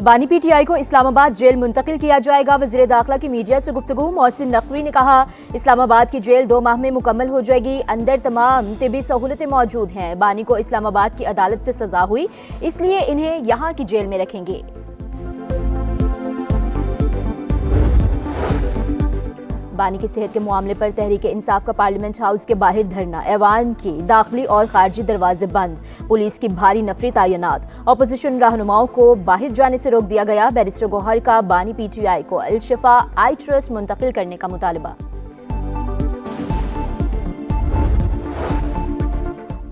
बानी पीटीआई को इस्लामाबाद जेल मुंतकिल किया जाएगा। वज़ीर दाखिला की मीडिया से गुफ्तगू। मोहसिन नकवी ने कहा, इस्लामाबाद की जेल 2 माह में मुकम्मल हो जाएगी। अंदर तमाम तिबी सहूलतें मौजूद हैं। बानी को इस्लामाबाद की अदालत से सजा हुई, इसलिए इन्हें यहाँ की जेल में रखेंगे। बानी की सेहत के मामले पर तहरीक इंसाफ का पार्लियामेंट हाउस के बाहर धरना। ऐवान के दाखिली और खारजी दरवाजे बंद। पुलिस की भारी नफरी तैनात। अपोजिशन रहनुमाओं को बाहर जाने से रोक दिया गया। बैरिस्टर गौहर का बानी पीटीआई को अल शिफा आई ट्रस्ट मुंतकिल करने का मुतालबा।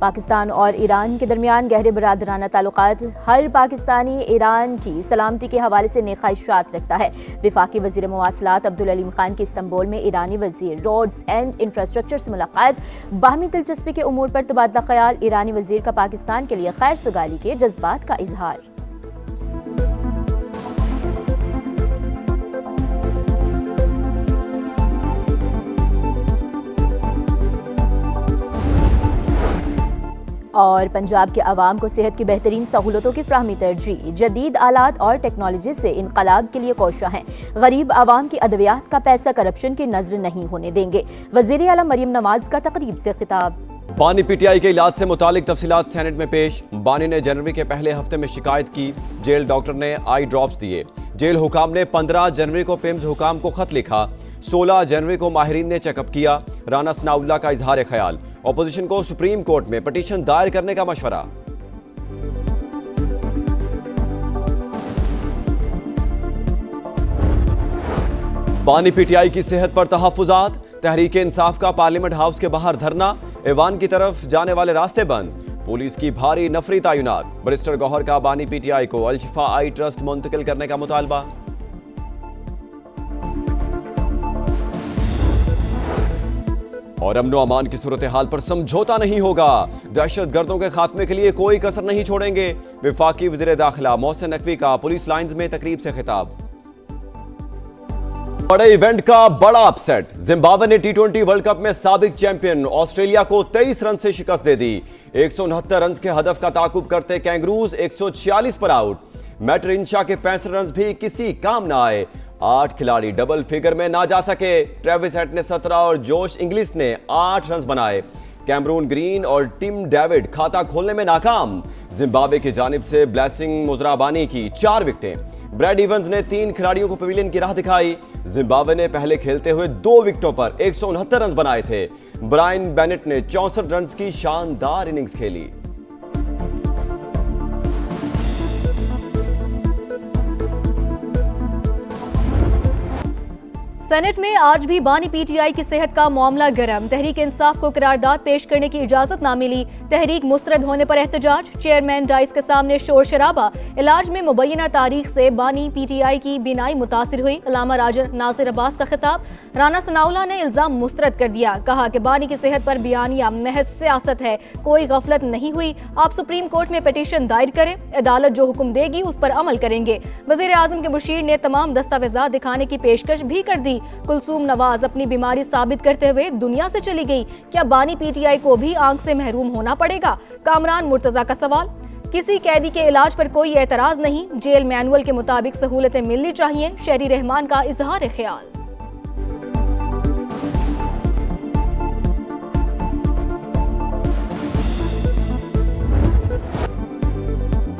पाकिस्तान और ईरान के दरमियान गहरे बरादराना ताल्लुकात हर पाकिस्तानी ईरान की सलामती के हवाले से नेक ख्वाहिशात रखता है। वफाकी वज़ीर मवासलात अब्दुल अलीम खान की इस्तांबुल में ईरानी वज़ीर रोड्स एंड इंफ्रास्ट्रक्चर से मुलाकात। बाहमी दिलचस्पी के उमूर पर तबादला ख्याल। ईरानी वज़ीर का पाकिस्तान के लिए खैर सुगाली के जज्बात का इजहार। और पंजाब के अवाम को सेहत की बेहतरीन सहूलतों की फ्राहमी तरजीह। जदीद आलात और टेक्नोलॉजी से इनकलाब के लिए कोशा हैं। गरीब आवाम की अद्वियात का पैसा करप्शन की नजर नहीं होने देंगे। वज़ीर आला मरियम नवाज का तकरीब से खिताब। बानी पीटीआई के इलाज से मुतालिक तफसीलात सेनेट में पेश। बानी ने जनवरी के पहले हफ्ते में शिकायत की। जेल डॉक्टर ने आई ड्रॉप्स दिए। जेल हुकाम ने 15 जनवरी को पिम्स हुकाम को खत लिखा। 16 जनवरी को माहिरीन ने चेकअप किया। राना सनाउल्लाह का इजहार ख्याल। अपोजिशन को सुप्रीम कोर्ट में पिटीशन दायर करने का मशवरा। बानी पीटीआई की सेहत पर तहफ्फुजात। तहरीक इंसाफ का पार्लियामेंट हाउस के बाहर धरना। ऐवान की तरफ जाने वाले रास्ते बंद। पुलिस की भारी नफरी तैनात। बैरिस्टर गौहर का बानी पीटीआई को अल शिफा आई ट्रस्ट मुंतकिल करने का मुतालबा। और अमनो अमान की सूरत हाल पर समझौता नहीं होगा। दहशत गर्दों के खात्मे के लिए कोई कसर नहीं छोड़ेंगे। वफाकी वज़ीर दाखिला मोहसिन नकवी का पुलिस लाइंस में तकरीब से खिताब। बड़े इवेंट का बड़ा अपसेट। जिम्बाब्वे ने टी20 वर्ल्ड कप में साबिक चैंपियन ऑस्ट्रेलिया को 23 रन से शिकस्त दे दी। 169 रन के हदफ का ताकुब करते कैंगरूज 146 पर आउट। मैट रिंशा के 65 रन भी किसी काम ना आए। 8 खिलाड़ी डबल फिगर में ना जा सके। ट्रेविस हेड ने 17 और जोश इंग्लिश ने 8 रन बनाए। कैमरून ग्रीन और टिम डेविड खाता खोलने में नाकाम। जिम्बाब्वे की जानिब से ब्लेसिंग मुजराबानी की 4 विकेटें। ब्रैड इवंस ने 3 खिलाड़ियों को पवेलियन की राह दिखाई। जिम्बाब्वे ने पहले खेलते हुए 2 विकेटों पर 169 रन बनाए थे। ब्रायन बेनेट ने 64 रन की शानदार इनिंग्स खेली। सेनेट में आज भी बानी पीटीआई की सेहत का मामला गर्म। तहरीक इंसाफ को करारदाद पेश करने की इजाजत ना मिली। तहरीक मुस्तरद होने पर एहतजाज। चेयरमैन डाइस के सामने शोर शराबा। इलाज में मुबैना तारीख से बानी पीटीआई की बीनाई मुतासिर हुई। अल्लामा राजा नासिर अब्बास का खिताब। राना सनाउल्लाह ने इल्जाम मुस्तरद कर दिया। कहा कि बानी की सेहत पर बयानिया महज सियासत है, कोई गफलत नहीं हुई। आप सुप्रीम कोर्ट में पिटीशन दायर करें, अदालत जो हुक्म देगी उस पर अमल करेंगे। वजीर आजम के मुशीर ने तमाम दस्तावेजात दिखाने की पेशकश भी कर दी। कुलसूम नवाज अपनी बीमारी साबित करते हुए दुनिया से चली गई। क्या बानी पीटीआई को भी आंख से महरूम होना पड़ेगा? कामरान मुर्तजा का सवाल। किसी कैदी के इलाज पर कोई एतराज नहीं। जेल मैनुअल के मुताबिक सहूलतें मिलनी चाहिए। शहरी रहमान का इजहार ख्याल।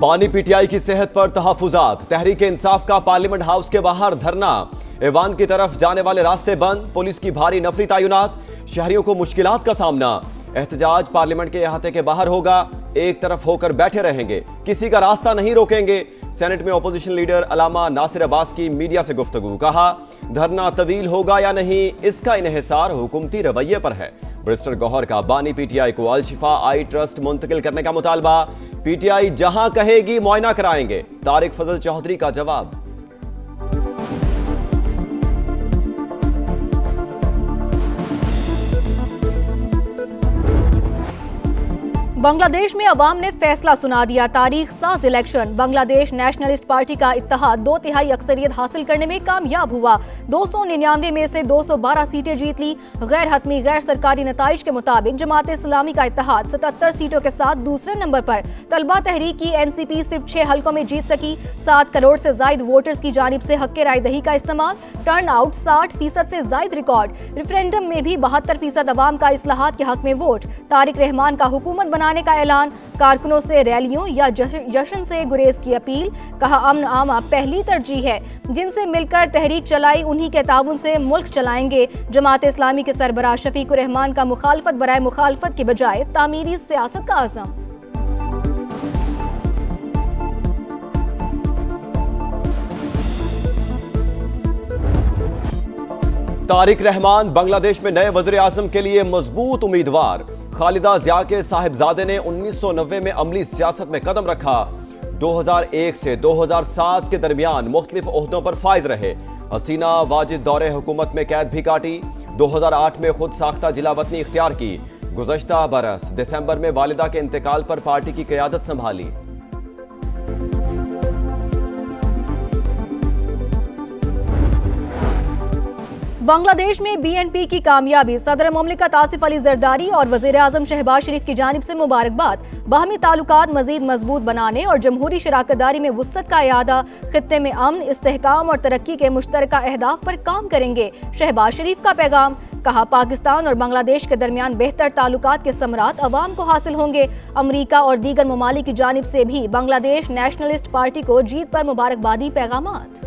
बानी पीटीआई की सेहत पर तहफ्फुजात। तहरीक इंसाफ का पार्लियामेंट हाउस के बाहर धरना। ऐवान की तरफ जाने वाले रास्ते बंद। पुलिस की भारी नफरी तैनात। शहरियों को मुश्किलात का सामना। एहतजाज पार्लियामेंट के अहाते के बाहर होगा। एक तरफ होकर बैठे रहेंगे, किसी का रास्ता नहीं रोकेंगे। सेनेट में अपोजिशन लीडर अल्लामा नासिर अब्बास की मीडिया से गुफ्तगू। कहा, धरना तवील होगा या नहीं इसका इन्हिसार हुकूमती रवैये पर है। बैरिस्टर गौहर का बानी पीटीआई को अल शिफा आई ट्रस्ट मुंतकिल करने का मुतालबा। पीटीआई जहां कहेगी मुआयना कराएंगे। तारिक फजल चौधरी का जवाब। बांग्लादेश में अवाम ने फैसला सुना दिया, तारीख साज इलेक्शन। बांग्लादेश नेशनलिस्ट पार्टी का इत्तेहाद 2/3 अक्सरियत हासिल करने में कामयाब हुआ। 299 में से 212 सीटें जीत ली। गैर हतमी गैर सरकारी नताइज के मुताबिक जमात इस्लामी का इत्तेहाद 77 सीटों के साथ दूसरे नंबर पर। तलबा तहरीक की एनसीपी सिर्फ 6 हल्कों में जीत सकी। 7 करोड़ से जायद वोटर्स की जानिब से हक राय दही का इस्तेमाल। टर्न आउट 60% से जायद रिकॉर्ड। रेफरेंडम में भी 72% अवाम का इस्लाहात के हक में वोट। तारिक रहमान का हुकूमत बनाने का ऐलान। कारकुनों से रैलियों या जश्न से गुरेज की अपील। कहा अमन आमा पहली तरजीह है, जिनसे मिलकर तहरीक चलाई उन्हीं के ताउन से मुल्क चलाएंगे। जमात इस्लामी के सरबराह शफीकुर रहमान का मुखालफत बराए मुखालफत के बजाय तामीरी सियासत का अज़म। तारिक रहमान बांग्लादेश में नए वज़ीर आज़म के लिए मजबूत उम्मीदवार। खालिदा जिया के साहिबजादे ने 1990 में अमली सियासत में कदम रखा। 2001 से 2007 के दरमियान मुख्तलिफ ओहदों पर फाइज रहे। हसीना वाजिद दौरे हुकूमत में कैद भी काटी। 2008 में खुद साख्ता जिला वतनी इख्तियार की। गुज़श्ता बरस दिसंबर में वालिदा के इंतकाल पर पार्टी की क़यादत संभाली। बांग्लादेश में बीएनपी की कामयाबी। सदर मुमलिकत आसिफ अली जरदारी और वजीर आजम शहबाज शरीफ की जानिब से मुबारकबाद। बाहमी ताल्लुकात मजीद मजबूत बनाने और जमहूरी शराकतदारी में वुसअत का इयादा। खित्ते में अमन, इस्तेहकाम और तरक्की के मुश्तरका अहदाफ पर काम करेंगे। शहबाज शरीफ का पैगाम। कहा पाकिस्तान और बांग्लादेश के दरमियान बेहतर ताल्लुकात के समरात अवाम को हासिल होंगे। अमरीका और दीगर ममालिक की जानिब से भी बांग्लादेश नेशनलिस्ट पार्टी को जीत पर मुबारकबादी पैगामात।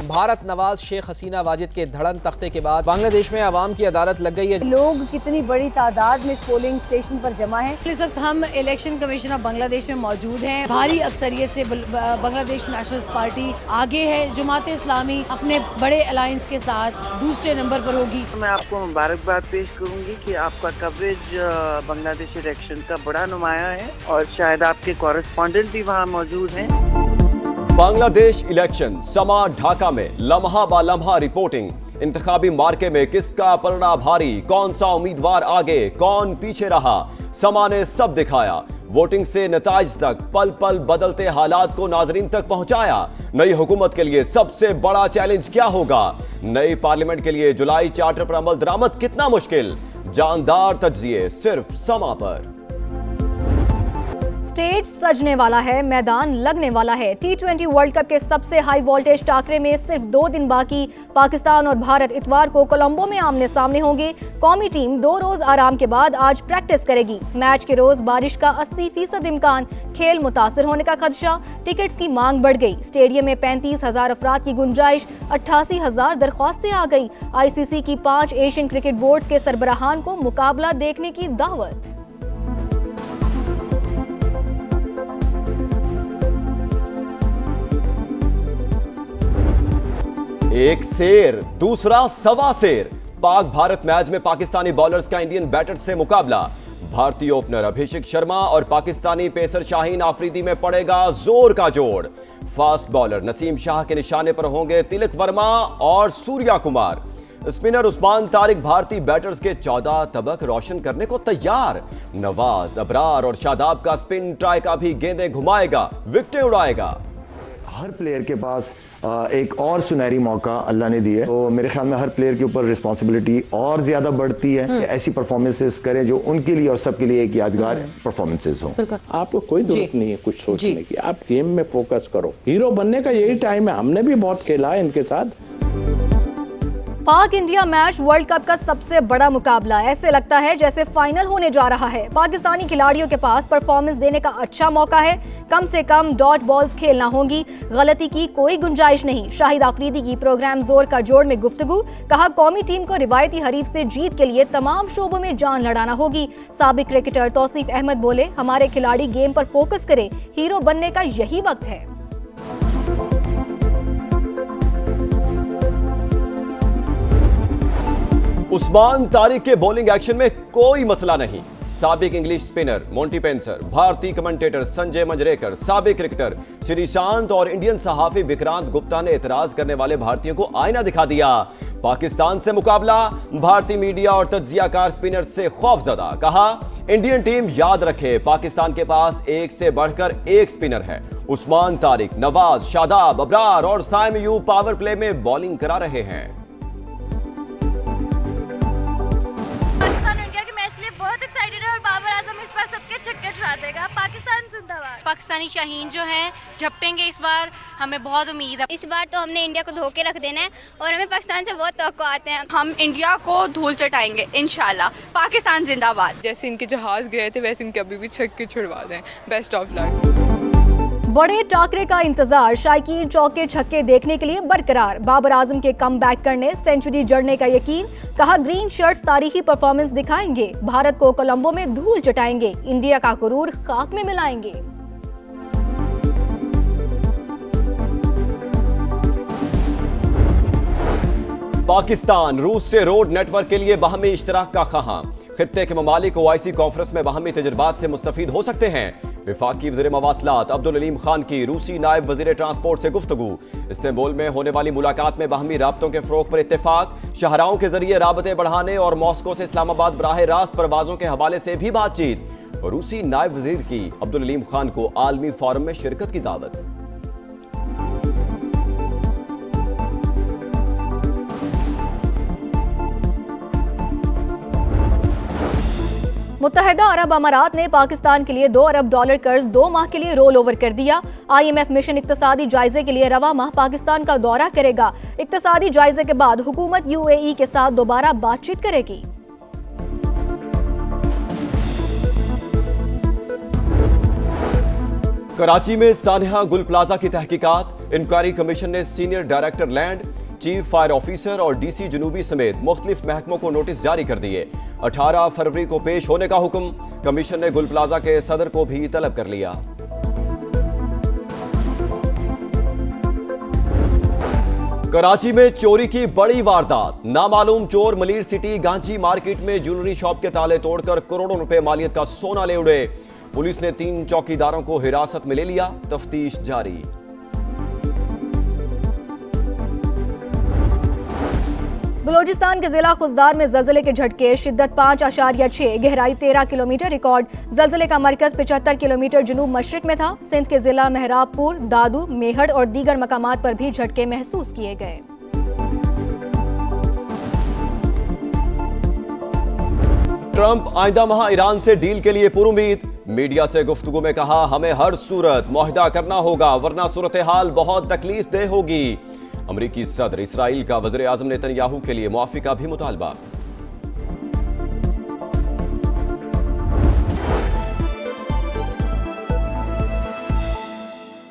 भारत नवाज शेख हसीना वाजिद के धड़न तख्ते के बाद बांग्लादेश में अवाम की अदालत लग गई है। लोग कितनी बड़ी तादाद में इस पोलिंग स्टेशन पर जमा हैं। इस वक्त हम इलेक्शन कमीशन ऑफ बांग्लादेश में मौजूद हैं। भारी अक्सरियत से बांग्लादेश नेशनलिस्ट पार्टी आगे है। जमात इस्लामी अपने बड़े अलायंस के साथ दूसरे नंबर पर होगी। मैं आपको मुबारकबाद पेश करूंगी कि आपका कवरेज बांग्लादेश इलेक्शन का बड़ा नुमाया है और शायद आपके कॉरेस्पॉन्डेंट भी वहाँ मौजूद हैं। बांग्लादेश इलेक्शन समा ढाका में लम्हा बा लम्हा रिपोर्टिंग। इंतखाबी मार्के में किसका पलड़ा भारी, कौन सा उम्मीदवार आगे, कौन पीछे रहा, समा ने सब दिखाया। वोटिंग से नताइज तक पल पल बदलते हालात को नाजरीन तक पहुंचाया। नई हुकूमत के लिए सबसे बड़ा चैलेंज क्या होगा? नई पार्लियामेंट के लिए जुलाई चार्टर पर अमल दरामद कितना मुश्किल? जानदार तज्जिए सिर्फ समा पर। स्टेज सजने वाला है, मैदान लगने वाला है। T20 वर्ल्ड कप के सबसे हाई वोल्टेज टाकरे में सिर्फ 2 दिन बाकी। पाकिस्तान और भारत इतवार को कोलंबो में आमने सामने होंगे। कौमी टीम 2 रोज आराम के बाद आज प्रैक्टिस करेगी। मैच के रोज बारिश का 80% इम्कान। खेल मुतासर होने का खदशा। टिकट्स की मांग बढ़ गई। स्टेडियम में 35,000 अफराद की गुंजाइश। 88,000 दरख्वास्तें आ गई। ICC की 5 एशियन क्रिकेट बोर्ड के सरबराहान को मुकाबला देखने की दावत। एक शेर दूसरा सवा शेर। पाक भारत मैच में पाकिस्तानी बॉलर्स का इंडियन बैटर्स से मुकाबला। भारतीय ओपनर अभिषेक शर्मा और पाकिस्तानी पेसर शाहीन आफरीदी में पड़ेगा जोर का जोड़। फास्ट बॉलर नसीम शाह के निशाने पर होंगे तिलक वर्मा और सूर्या कुमार। स्पिनर उस्मान तारिक भारतीय बैटर्स के 14 तबक रोशन करने को तैयार। नवाज, अबरार और शादाब का स्पिन ट्राई का भी गेंदें घुमाएगा, विकेटें उड़ाएगा। हर प्लेयर के पास एक और सुनहरी मौका अल्लाह ने दी है, तो मेरे ख्याल में हर प्लेयर के ऊपर रिस्पॉन्सिबिलिटी और ज्यादा बढ़ती है कि ऐसी परफॉर्मेंसेस करें जो उनके लिए और सबके लिए एक यादगार परफॉर्मेंसेस हों। आपको कोई जरूरत नहीं है कुछ सोचने की, आप गेम में फोकस करो। हीरो बनने का यही टाइम है। हमने भी बहुत खेला है इनके साथ। पाक इंडिया मैच वर्ल्ड कप का सबसे बड़ा मुकाबला। ऐसे लगता है जैसे फाइनल होने जा रहा है। पाकिस्तानी खिलाड़ियों के पास परफॉर्मेंस देने का अच्छा मौका है। कम से कम डॉट बॉल्स खेलना होंगी। गलती की कोई गुंजाइश नहीं। शाहिद आफरीदी की प्रोग्राम जोर का जोड़ में गुफ्तगू। कहा कौमी टीम को रिवायती हरीफ से जीत के लिए तमाम शोबों में जान लड़ाना होगी। साबिक क्रिकेटर तौसीफ अहमद बोले हमारे खिलाड़ी गेम पर फोकस करें, हीरो बनने का यही वक्त है। उस्मान तारिक के बॉलिंग एक्शन में कोई मसला नहीं। साबिक इंग्लिश स्पिनर मोंटी पेंसर, भारतीय कमेंटेटर संजय मंजरेकर, साबिक क्रिकेटर श्रीशांत और इंडियन सहाफी विक्रांत गुप्ता ने एतराज करने वाले भारतीयों को आईना दिखा दिया। पाकिस्तान से मुकाबला, भारतीय मीडिया और तज्जियाकार स्पिनर से खौफजदा। कहा, इंडियन टीम याद रखे, पाकिस्तान के पास एक से बढ़कर एक स्पिनर है। उस्मान तारिक, नवाज, शादाब, अबरार और साइम अयूब पावर प्ले में बॉलिंग करा रहे हैं। पाकिस्तान इंडिया के मैच के लिए बहुत एक्साइटेड है और बाबर आजम इस बार सबके छक्के छुड़ा देगा। पाकिस्तान जिंदाबाद। पाकिस्तानी शाहीन जो हैं झपटेंगे इस बार, हमें बहुत उम्मीद है। इस बार तो हमने इंडिया को धोके रख देना है और हमें पाकिस्तान से बहुत तवक्कुआते हैं। हम इंडिया को धूल चटाएंगे इंशाल्लाह। पाकिस्तान जिंदाबाद। जैसे इनके जहाज गिरे थे वैसे इनके अभी भी छक्के छुड़वा दें। Best of luck. बड़े टाकरे का इंतजार शायकीन चौके छक्के देखने के लिए बरकरार। बाबर आजम के कम बैक करने, सेंचुरी जड़ने का यकीन। कहा, ग्रीन शर्ट्स तारीखी परफॉर्मेंस दिखाएंगे, भारत को कोलंबो में धूल चटाएंगे, इंडिया का गुरूर खाक में मिलाएंगे। पाकिस्तान रूस से रोड नेटवर्क के लिए बाहमी इश्तराक का ख़्वाह। खित्ते के ममालिक ओआईसी कॉन्फ्रेंस में बाहमी तजुर्बात से मुस्तफीद हो सकते हैं। विफाकी वज़ीर मवासलात अब्दुल अलीम खान की रूसी नायब वज़ीर ट्रांसपोर्ट से गुफ्तगू। इस्तांबुल में होने वाली मुलाकात में बाहमी राब्तों के फ़रोग़ पर इत्तेफाक। शाहराहों के जरिए राबते बढ़ाने और मॉस्को से इस्लामाबाद बराह रास्त परवाज़ों के हवाले से भी बातचीत। रूसी नायब वज़ीर की अब्दुल अलीम खान को आलमी फोरम में शिरकत की दावत। मुत्तहिदा अरब अमारात ने पाकिस्तान के लिए $2 अरब कर्ज 2 माह के लिए रोल ओवर कर दिया। IMF मिशन इक्तसादी जायजे के लिए रवा माह पाकिस्तान का दौरा करेगा। इक्तसादी जायजे के बाद हुकूमत UAE के साथ दोबारा बातचीत करेगी। कराची में सानिहा गुल प्लाजा की तहकीकात। इंक्वायरी कमीशन ने senior director land, chief fire officer और DC जनूबी समेत मुख्तलिफ महकमों को नोटिस जारी कर दिए। 18 फरवरी को पेश होने का हुक्म। कमीशन ने गुल प्लाजा के सदर को भी तलब कर लिया। कराची में चोरी की बड़ी वारदात। नामालूम चोर मलीर सिटी गांची मार्केट में ज्वेलरी शॉप के ताले तोड़कर करोड़ों रुपए मालियत का सोना ले उड़े। पुलिस ने 3 चौकीदारों को हिरासत में ले लिया। तफ्तीश जारी। बलोचिस्तान के जिला खुजदार में जल्जले के झटके, शिद्दत 5.6, गहराई 13 किलोमीटर रिकॉर्ड। जल्जले का मरकज 75 किलोमीटर जनूब मशरिक में था। सिंध के जिला मेहराबपुर, दादू, मेहड़ और दीगर मकामात पर भी झटके महसूस किए गए। ट्रंप आइंदा माह ईरान से डील के लिए पुरुमीद। मीडिया से गुफ्तगू में कहा, हमें हर सूरत मुआहिदा करना होगा वरना सूरत हाल बहुत तकलीफ देह होगी। अमरीकी सदर इसराइल का वज़ीर आज़म नेतन्याहू के लिए मुआफ़ी का भी मुतालबा।